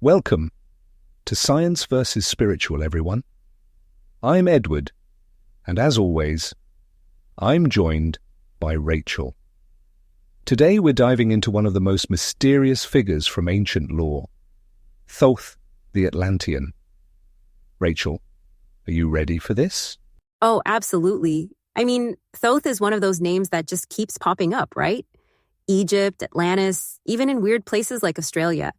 Welcome to Science versus Spiritual, everyone. I'm Edward, and as always, I'm joined by Rachel. Today we're diving into one of the most mysterious figures from ancient lore, Thoth the Atlantean. Rachel, are you ready for this? Oh, absolutely. I mean, Thoth is one of those names that just keeps popping up, right? Egypt, Atlantis, even in weird places like Australia.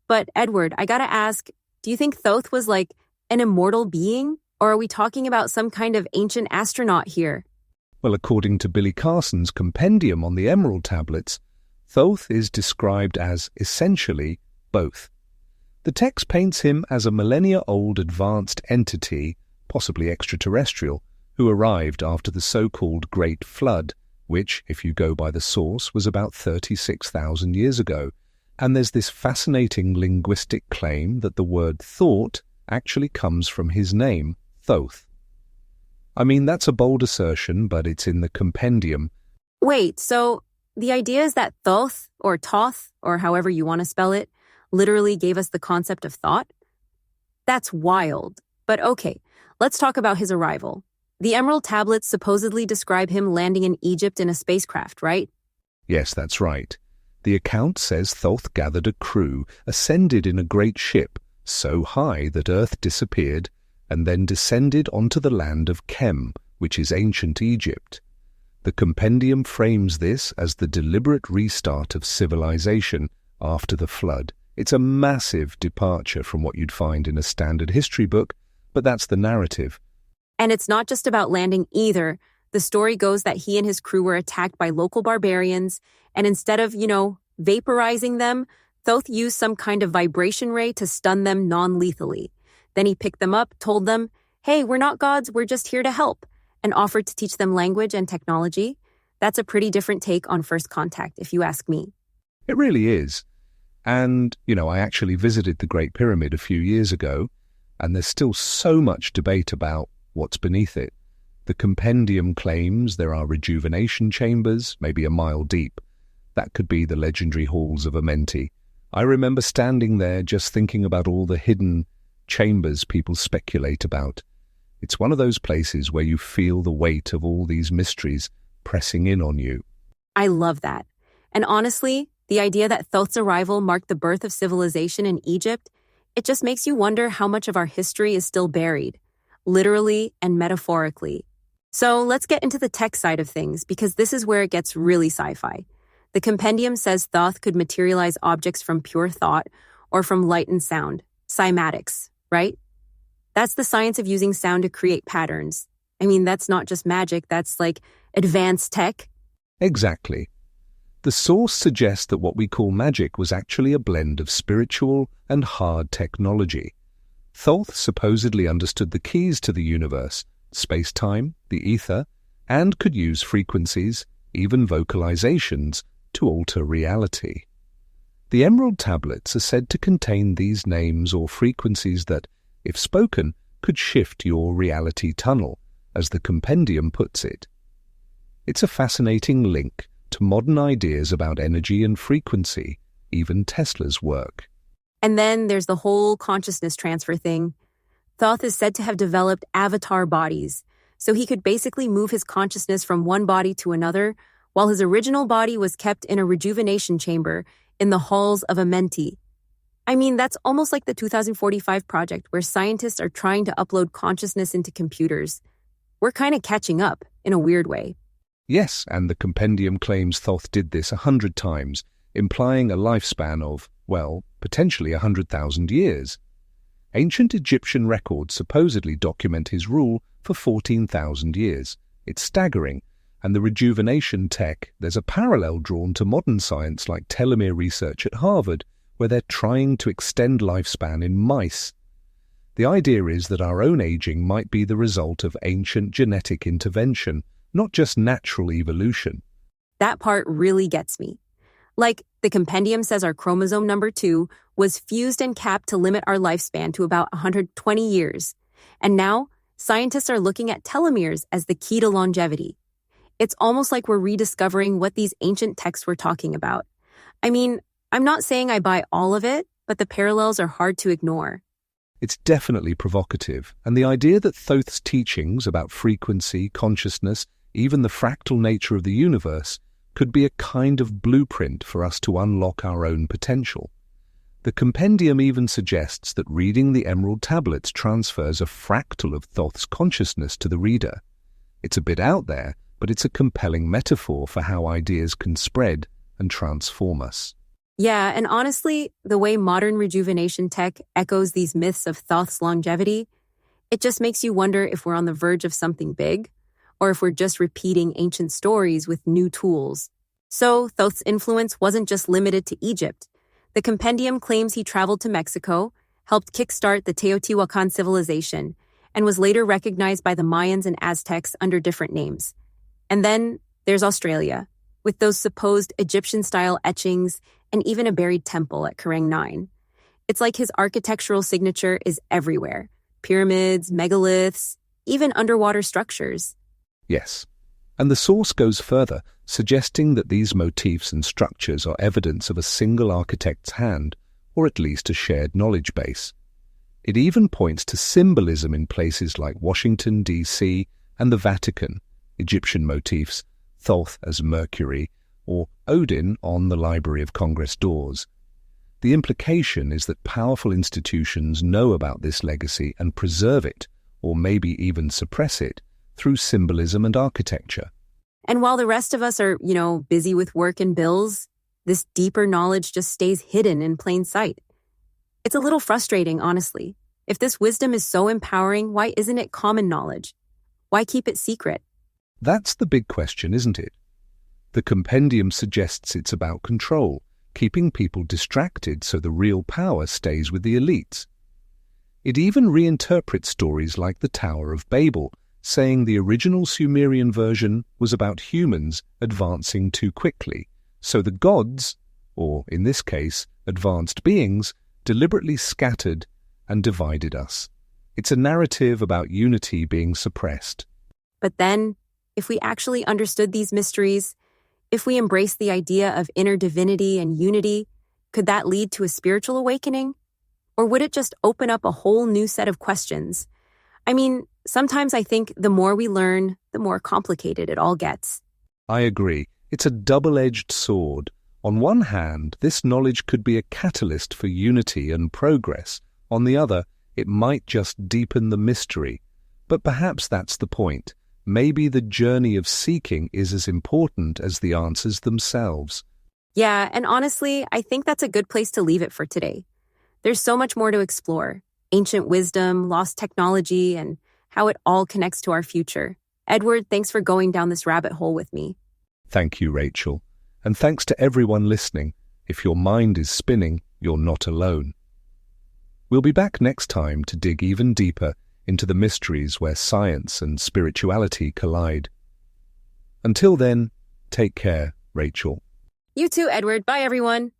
But Edward, I gotta ask, do you think Thoth was like an immortal being? Or are we talking about some kind of ancient astronaut here? Well, according to Billy Carson's compendium on the Emerald Tablets, Thoth is described as essentially both. The text paints him as a millennia-old advanced entity, possibly extraterrestrial, who arrived after the so-called Great Flood, which, if you go by the source, was about 36,000 years ago. And there's this fascinating linguistic claim that the word thought actually comes from his name, Thoth. I mean, that's a bold assertion, but it's in the compendium. Wait, so the idea is that Thoth, or Thoth, or however you want to spell it, literally gave us the concept of thought? That's wild. But okay, let's talk about his arrival. The Emerald Tablets supposedly describe him landing in Egypt in a spacecraft, right? Yes, that's right. The account says Thoth gathered a crew, ascended in a great ship, so high that Earth disappeared, and then descended onto the land of Kem, which is ancient Egypt. The compendium frames this as the deliberate restart of civilization after the flood. It's a massive departure from what you'd find in a standard history book, but that's the narrative. And it's not just about landing either. The story goes that he and his crew were attacked by local barbarians, and instead of, vaporizing them, Thoth used some kind of vibration ray to stun them non-lethally. Then he picked them up, told them, "Hey, we're not gods, we're just here to help," and offered to teach them language and technology. That's a pretty different take on first contact, if you ask me. It really is. And, I actually visited the Great Pyramid a few years ago, and there's still so much debate about what's beneath it. The compendium claims there are rejuvenation chambers, maybe a mile deep. That could be the legendary halls of Amenti. I remember standing there just thinking about all the hidden chambers people speculate about. It's one of those places where you feel the weight of all these mysteries pressing in on you. I love that. And honestly, the idea that Thoth's arrival marked the birth of civilization in Egypt, it just makes you wonder how much of our history is still buried, literally and metaphorically. So let's get into the tech side of things, because this is where it gets really sci-fi. The compendium says Thoth could materialize objects from pure thought or from light and sound, cymatics, right? That's the science of using sound to create patterns. I mean, that's not just magic, that's like advanced tech. Exactly. The source suggests that what we call magic was actually a blend of spiritual and hard technology. Thoth supposedly understood the keys to the universe, space-time, the ether, and could use frequencies, even vocalizations, to alter reality. The Emerald Tablets are said to contain these names or frequencies that, if spoken, could shift your reality tunnel, as the compendium puts it. It's a fascinating link to modern ideas about energy and frequency, even Tesla's work. And then there's the whole consciousness transfer thing. Thoth is said to have developed avatar bodies, so he could basically move his consciousness from one body to another, while his original body was kept in a rejuvenation chamber in the halls of Amenti. I mean, that's almost like the 2045 project, where scientists are trying to upload consciousness into computers. We're kind of catching up, in a weird way. Yes, and the compendium claims Thoth did this 100 times, implying a lifespan of, potentially 100,000 years. Ancient Egyptian records supposedly document his rule for 14,000 years. It's staggering, and the rejuvenation tech, there's a parallel drawn to modern science like telomere research at Harvard, where they're trying to extend lifespan in mice. The idea is that our own aging might be the result of ancient genetic intervention, not just natural evolution. That part really gets me. Like, the compendium says our chromosome number 2 was fused and capped to limit our lifespan to about 120 years. And now, scientists are looking at telomeres as the key to longevity. It's almost like we're rediscovering what these ancient texts were talking about. I mean, I'm not saying I buy all of it, but the parallels are hard to ignore. It's definitely provocative, and the idea that Thoth's teachings about frequency, consciousness, even the fractal nature of the universe, could be a kind of blueprint for us to unlock our own potential. The compendium even suggests that reading the Emerald Tablets transfers a fractal of Thoth's consciousness to the reader. It's a bit out there, but it's a compelling metaphor for how ideas can spread and transform us. Yeah, and honestly, the way modern rejuvenation tech echoes these myths of Thoth's longevity, it just makes you wonder if we're on the verge of something big, or if we're just repeating ancient stories with new tools. So, Thoth's influence wasn't just limited to Egypt. The compendium claims he traveled to Mexico, helped kickstart the Teotihuacan civilization, and was later recognized by the Mayans and Aztecs under different names. And then there's Australia, with those supposed Egyptian-style etchings and even a buried temple at Kerrang 9. It's like his architectural signature is everywhere. Pyramids, megaliths, even underwater structures. Yes, and the source goes further, suggesting that these motifs and structures are evidence of a single architect's hand, or at least a shared knowledge base. It even points to symbolism in places like Washington, D.C., and the Vatican, Egyptian motifs, Thoth as Mercury, or Odin on the Library of Congress doors. The implication is that powerful institutions know about this legacy and preserve it, or maybe even suppress it, through symbolism and architecture. And while the rest of us are, busy with work and bills, this deeper knowledge just stays hidden in plain sight. It's a little frustrating, honestly. If this wisdom is so empowering, why isn't it common knowledge? Why keep it secret? That's the big question, isn't it? The compendium suggests it's about control, keeping people distracted so the real power stays with the elites. It even reinterprets stories like the Tower of Babel, saying the original Sumerian version was about humans advancing too quickly, so the gods, or in this case, advanced beings, deliberately scattered and divided us. It's a narrative about unity being suppressed. But then, if we actually understood these mysteries, if we embrace the idea of inner divinity and unity, could that lead to a spiritual awakening? Or would it just open up a whole new set of questions? I mean, sometimes I think the more we learn, the more complicated it all gets. I agree. It's a double-edged sword. On one hand, this knowledge could be a catalyst for unity and progress. On the other, it might just deepen the mystery. But perhaps that's the point. Maybe the journey of seeking is as important as the answers themselves. Yeah, and honestly, I think that's a good place to leave it for today. There's so much more to explore. Ancient wisdom, lost technology, and how it all connects to our future. Edward, thanks for going down this rabbit hole with me. Thank you, Rachel. And thanks to everyone listening. If your mind is spinning, you're not alone. We'll be back next time to dig even deeper into the mysteries where science and spirituality collide. Until then, take care, Rachel. You too, Edward. Bye, everyone.